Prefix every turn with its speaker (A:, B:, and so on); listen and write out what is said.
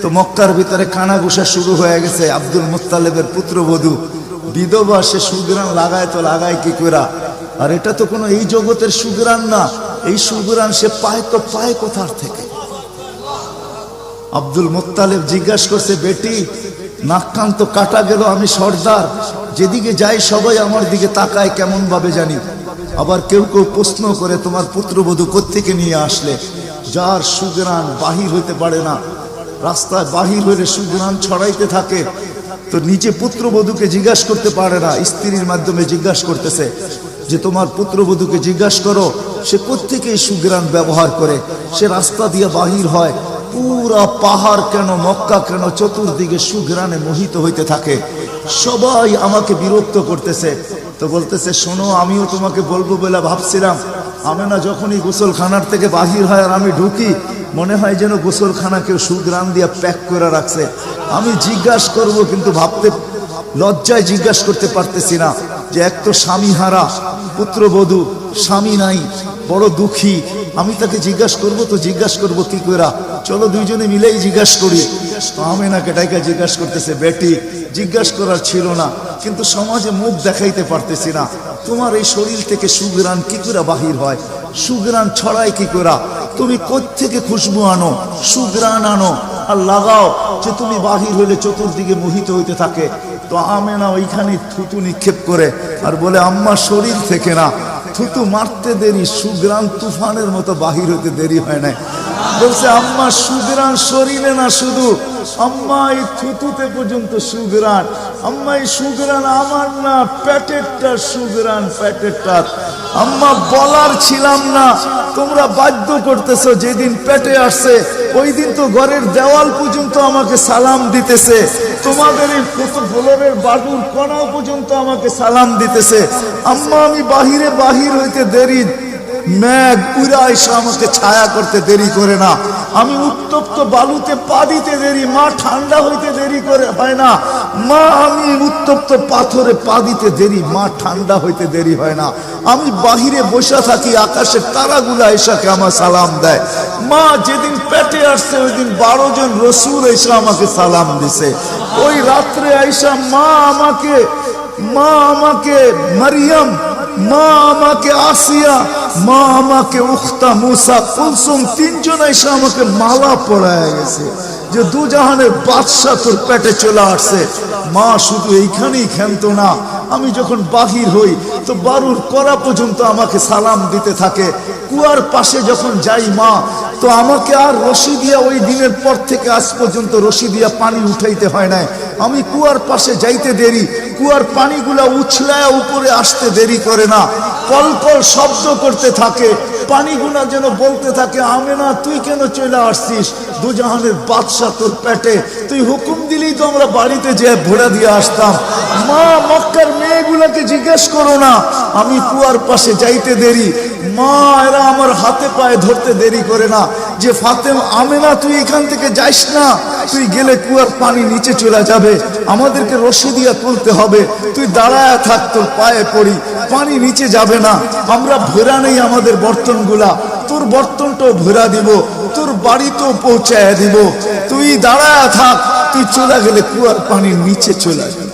A: তো মক্কার ভিতরে কানাঘুষা শুরু হয়ে গেছে। আব্দুল মুত্তালিবের পুত্রবধূ বিধবা, সে সুগ্রাণ লাগায় তো লাগায় কি করে? আর এটা তো কোনো এই জগতের সুগ্রাণ না, এই সুগ্রাণ সে পায় তো পায় কোথার থেকে? আব্দুল মুত্তালিব জিজ্ঞাসা করছে, বেটি নাক কান তো কাটা গেল, আমি সর্দার, যেদিকে যাই সবাই আমার দিকে তাকায় কেমন ভাবে জানি। আবার কেউ কেউ প্রশ্ন করে, তোমার পুত্রবধূ কোত্থেকে নিয়ে আসলে? যার সুগ্রাণ বাহির হইতে পারে না, রাস্তায় বাহির হইলে সুগ্রাণ ছড়াইতে থাকে, তো নিজে পুত্রবধূকে জিজ্ঞাসা করতে পারে না, স্ত্রীর মাধ্যমে জিজ্ঞাসা করতেছে যে তোমার পুত্রবধূকে জিজ্ঞাসা করো সে কোত্থেকে সুগ্রাণ ব্যবহার করে, সে রাস্তা দিয়ে বাহির হয়, পুরা পাহাড় কেন, মক্কা কেন, চতুর্দিকে সুগ্রাণে মোহিত হইতে থাকে। সবাই আমাকে বিরক্ত করতেছে। তো বলতেছে, শোনো, আমিও তোমাকে বলবো বলে ভাবছিলাম। আমেনা যখনই গোসলখানার থেকে বাহির হয় আর আমি ঢুকি, মনে হয় যেন গোসলখানা কেউ সুগ্রাণ দিয়ে প্যাক করে রাখছে। আমি জিজ্ঞাসা করব, কিন্তু ভাবতে লজ্জায় জিজ্ঞাসা করতে পারতেছি না, যে এক তো স্বামী হারা পুত্রবধূ, স্বামী নাই, বড় দুঃখী, আমি তাকে জিজ্ঞাসা করব, তো জিজ্ঞাসা করব কি করে? চলো দুইজনে মিলেই জিজ্ঞাসা করি। আমেনাকে ডাইকা জিজ্ঞাসা করতেছে, বেটি জিজ্ঞাসা করার ছিল না, কিন্তু সমাজে মুখ দেখাইতে পারতেছি না, তোমার এই শরীর থেকে সুগ্রাণ কি করে বাহির হয়, সুগ্রাণ ছড়ায় কি করে? তুমি কোত্থেকে খুশবু আনো, সুগ্রাণ আনো আর লাগাও, যে তুমি বাহির হইলে চতুর্দিকে মোহিত হইতে থাকে। তো আমেনা ওইখানে থুতু নিক্ষেপ করে আর বলে, আম্মা শরীর থেকে না, থুতু মারতে দেরি, সুগ্রাণ তুফানের মতো বাহির হইতে দেরি হয় নাই। বলছে, আম্মা সুগ্রাণ শরীরে না শুধু, আম্মা এই থুতুতে পর্যন্ত সুগ্রাণ। আম্মা এই সুগ্রাণ আমার না, পেটেরটা সুগ্রাণ, পেটেরটা। আম্মা বলার ছিলাম না, তোমরা বাধ্য করতেছো। যেদিন পেটে আসছে ওই দিন তো ঘরের দেওয়াল পর্যন্ত আমাকে সালাম দিতেছে, তোমাদের এই কত গোলরের বাড়ুর কণাও পর্যন্ত আমাকে সালাম দিতেছে। আম্মা আমি বাহিরে বাহির হইতে দেরি, মেঘ উড়া এসে আমাকে ছায়া করতে দেরি করে না, আমি উত্তপ্ত বালুতে পা দিতে দেরি, মা ঠান্ডা হইতে দেরি করে হয় না, মা আমি উত্তপ্ত পাথরে পা দিতে দেরি, মা ঠান্ডা হইতে দেরি হয় না, আমি বাহিরে বসে থাকি, আকাশের তারাগুলা এসাকে আমার সালাম দেয়। মা যেদিন পেটে আসছে ওই দিন 12 জন রসুল এসে আমাকে সালাম দিছে। ওই রাত্রে আইসা মা আমাকে মারিয়াম, মা আমাকে আসিয়া, মা আমাকে উখতা মুসা কুলসুম, 3 জন এসে আমাকে মালা পরায় গেছে যে দুজাহানের বাদশা তোর পেটে চলে আসছে। মা শুধু এইখানেই ক্ষান্ত না, আমি যখন বাহির হই তো বারুর করা পর্যন্ত আমাকে সালাম দিতে থাকে। কুয়ার পাশে যখন যাই মা, তো আমাকে আর রশি দিয়া, ওই দিনের পর থেকে আজ পর্যন্ত রশি দিয়া পানি উঠাইতে হয় নাই। আমি কুয়ার পাশে যাইতে দেরি, কুয়ার পানিগুলা উছলায় উপরে আসতে দেরি করে না, কলকল শব্দ করতে থাকে, পানিগুলা যেন বলতে থাকে, আমেনা তুই কেন চলে আসছিস, দুজাহানের বাদশা তোর পেটে, তুই হুকুম দিলেই তো আমরা বাড়িতে যেয়ে ভোড়া দিয়ে আসতাম। মা মক্কার মেয়েগুলাকে জিজ্ঞেস করো না, আমি কুয়ার পাশে যাইতে দেরি, মা এরা আমার হাতে পায়ে ধরতে দেরি করে না, যে ফাতেমা, আমেনা তুই এখান থেকে যাইস না, তুই গেলে কুয়ার পানি নিচে চলে যাবে, আমাদেরকে রশি দিয়া তুলতে হবে, তুই দাঁড়ায় থাক, তোর পায়ে পড়ি, পানি নিচে যাবে না, আমরা ভরা নেই আমাদের বর্তনগুলা, তোর বর্তনটাও ভরা দিব, তোর বাড়িতেও পৌঁছায় দিব, তুই দাঁড়ায় থাক, তুই চলে গেলে কুয়ার পানি নিচে চলে যাবে।